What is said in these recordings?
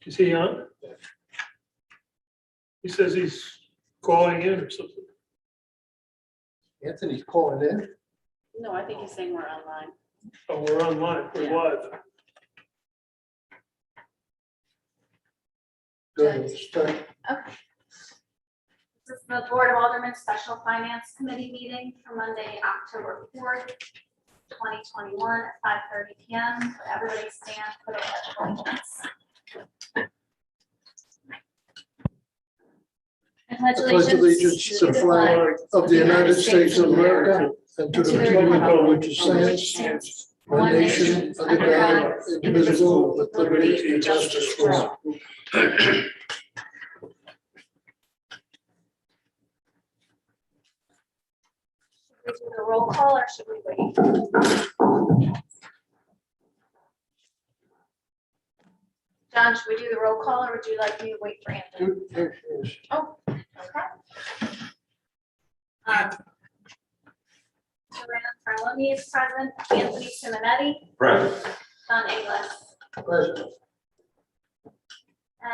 Is he on? He says he's calling in or something. Anthony's calling in. No, I think he's saying we're online. Oh, we're online, we're Yeah. live. Good, start. Okay. This is the Board of Aldermen Special Finance Committee meeting for Monday, October 4th, 2021 at 5:30 PM. So everybody stand for the pledge of allegiance. I I pledge allegiance to the flag of the United States of America and to the republic which stands one nation under God, indivisible, with liberty and justice for all. Should we do the roll call or should we wait? John, should we do the roll call or would you like me to wait for Anthony? Dude, here she is. Oh, okay. Joanne Farloni is present, Anthony Simonetti, Present. Don Inglis, President.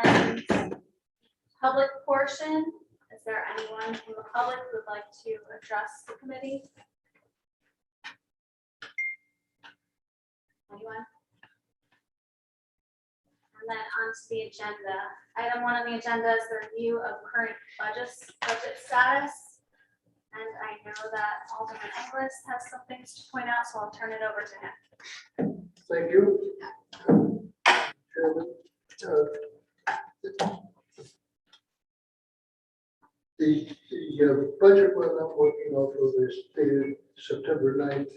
and public portion. Is there anyone from the public who would like to address the committee? Anyone? And then on to the agenda. Item 1 on the agenda is the review of current budget status. And I know that Alderman Inglis has some things to point out, so I'll turn it over to him. Thank you. Chairman. The budget one I'm working off of is dated September 9th,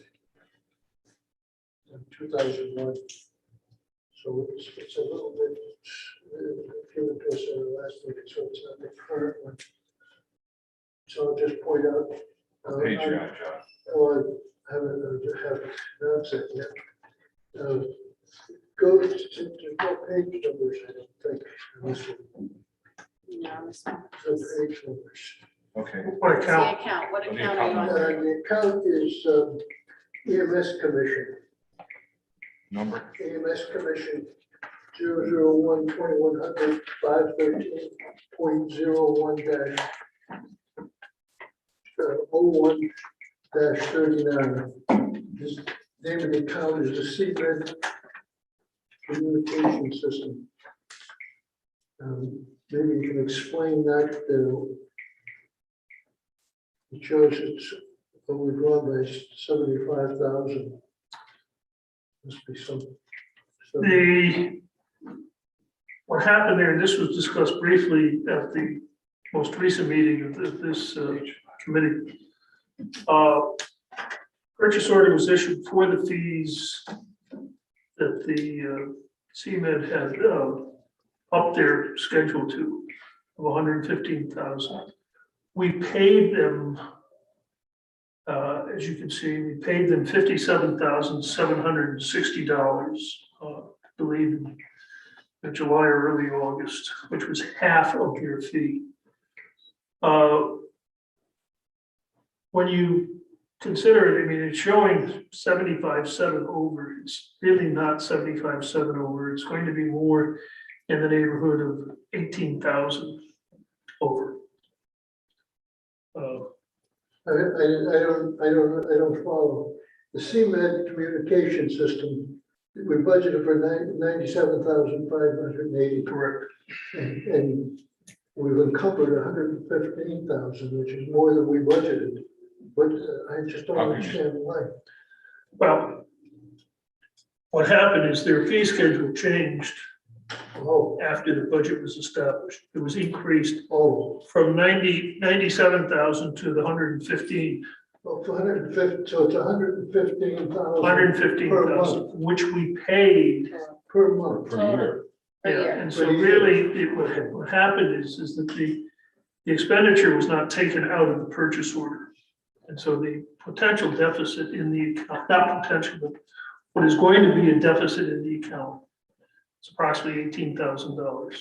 2001. So it's a little bit given to us last week, so it's not the current one. So I'll just point out. Page you're on, John. Oh, I haven't announced it yet. Go to no page numbers, I don't think. Unless it- No, this one. no page numbers. Okay. What What's account? the account? What What account are you on? The account is EMS Commission, Number? EMS Commission 001-2100 513.01 01-39. This name of the account is the Seabed Communication System. Maybe you can explain that. It shows it's overdrawn by 75,000. Must be some. What happened there, and this was discussed briefly at the most recent meeting of this committee. Purchase order was issued for the fees that the CMed had up their schedule to of 115,000. We paid them, as you can see, we paid them $57,760, I believe in July or early August, which was half of their fee. When you consider it, I mean, it's showing 75.7 over. It's really not 75.7 over. It's going to be more in the neighborhood of 18,000 over. I don't follow. The CMed communication system, we budgeted for 97,580. Correct. And we've encumbered 115,000, which is more than we budgeted. But I just don't understand why. Well, what happened is their fee schedule changed Oh, after the budget was established. It was increased oh, from 97,000 to the 115. well, it's 150, so it's 115,000. 115,000, which we paid. Per month. Per year. Per year. And so really, what happened is that the expenditure was not taken out of the purchase order. And so the potential deficit in the account, not potential, but what is going to be a deficit in the account, it's approximately $18,000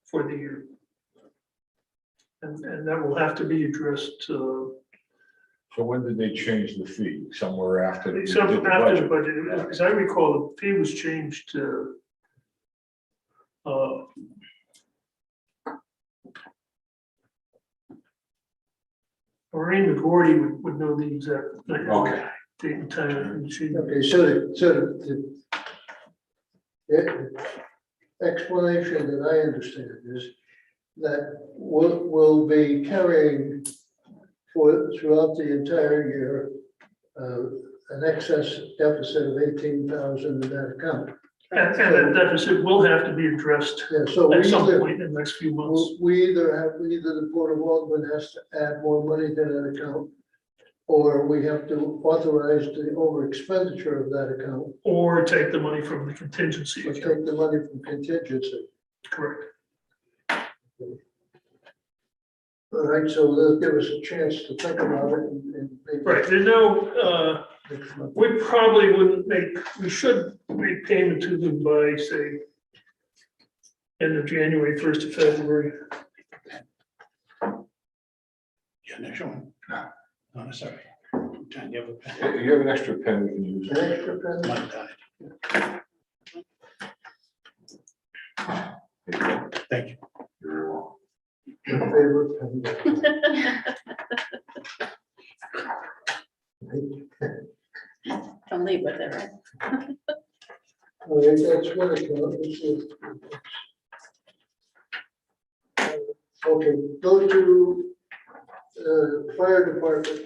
for the year. And that will have to be addressed So when did they change the fee? Somewhere after they did so the after the budget? budget. As I recall, the fee was changed Maureen McGordy would know the exact Okay. date and time, and she, Okay, the explanation that I understand is that we'll be carrying throughout the entire year, an excess deficit of 18,000 in that account. and that deficit will have to be addressed Yeah, so at some point in the next few months. we either the Board of Aldermen has to add more money to that account, or we have to authorize the over expenditure of that account, Or take the money from the contingency or account, take the money from contingency. correct? All right, so that'll give us a chance to think about it and maybe Right, there's no, next month. we probably wouldn't we should make payment to them by, say, end of January, 1st of February. Yeah, next one. No. No, sorry. John, you have a pen? You have an extra pen we can use. An extra pen? Mine died. Thank you. You're very welcome. Your favorite pen. Don't leave with it, right? All right, that's one account. Let's see. Okay, go to fire department,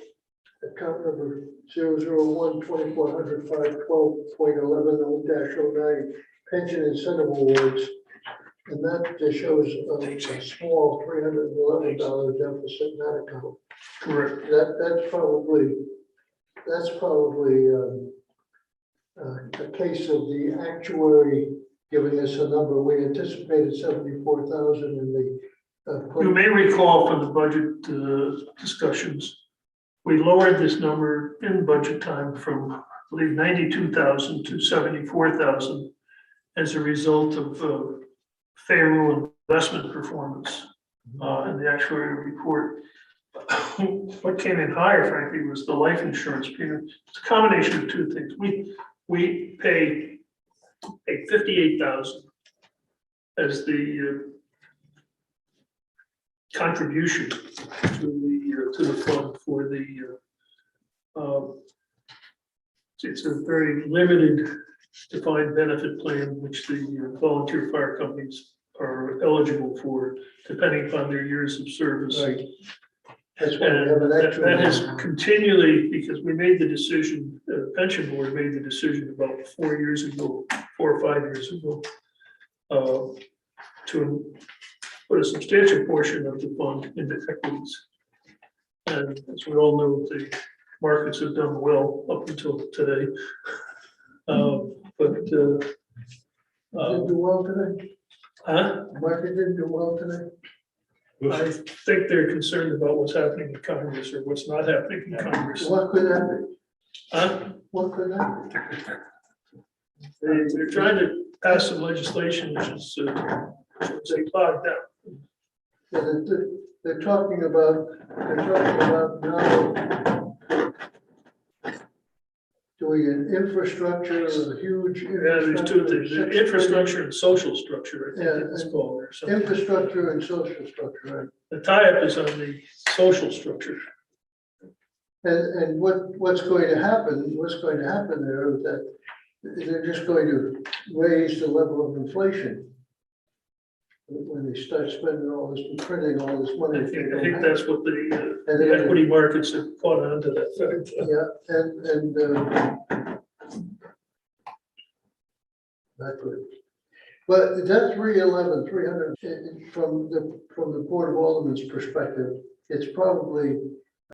account number 001-2400-512.11-0-09, pension incentive awards. And that just shows a small $311 deficit in that account. Correct. That's probably a case of the actuary giving us a number. We anticipated 74,000 in the. You may recall from the budget discussions, we lowered this number in budget time from, I believe, 92,000 to 74,000 as a result of favorable investment performance in the actuarial report. What came in higher, frankly, was the life insurance premium. It's a combination of two things. We pay 58,000 as the contribution to the fund for the it's a very limited defined benefit plan which the volunteer fire companies are eligible for depending upon their years of service. Right. That's why we have And an that actuary. has continually, because we made the decision, the pension board made the decision about 4 years ago, 4 or 5 years ago, to put a substantial portion of the fund into equities. And as we all know, the markets have done well up until today. Didn't do well today. Huh? Market didn't do well today. I think they're concerned about what's happening in Congress or what's not happening in Congress. What could that be? Huh? What could that be? They're trying to pass some legislation which is, say, clogged down. Yeah, they're talking about now doing an infrastructure, a huge. Yeah, there's two things, the infrastructure and social structure, I think it's called or something. Infrastructure and social structure, The tie-up is on the social structure. right? And what's going to happen there is that they're just going to raise the level of inflation when they start spending all this, printing all this money. I think that's what the equity markets have caught on to that fact. Yeah, and not good. But that 300 from the Board of Aldermen's perspective, it's probably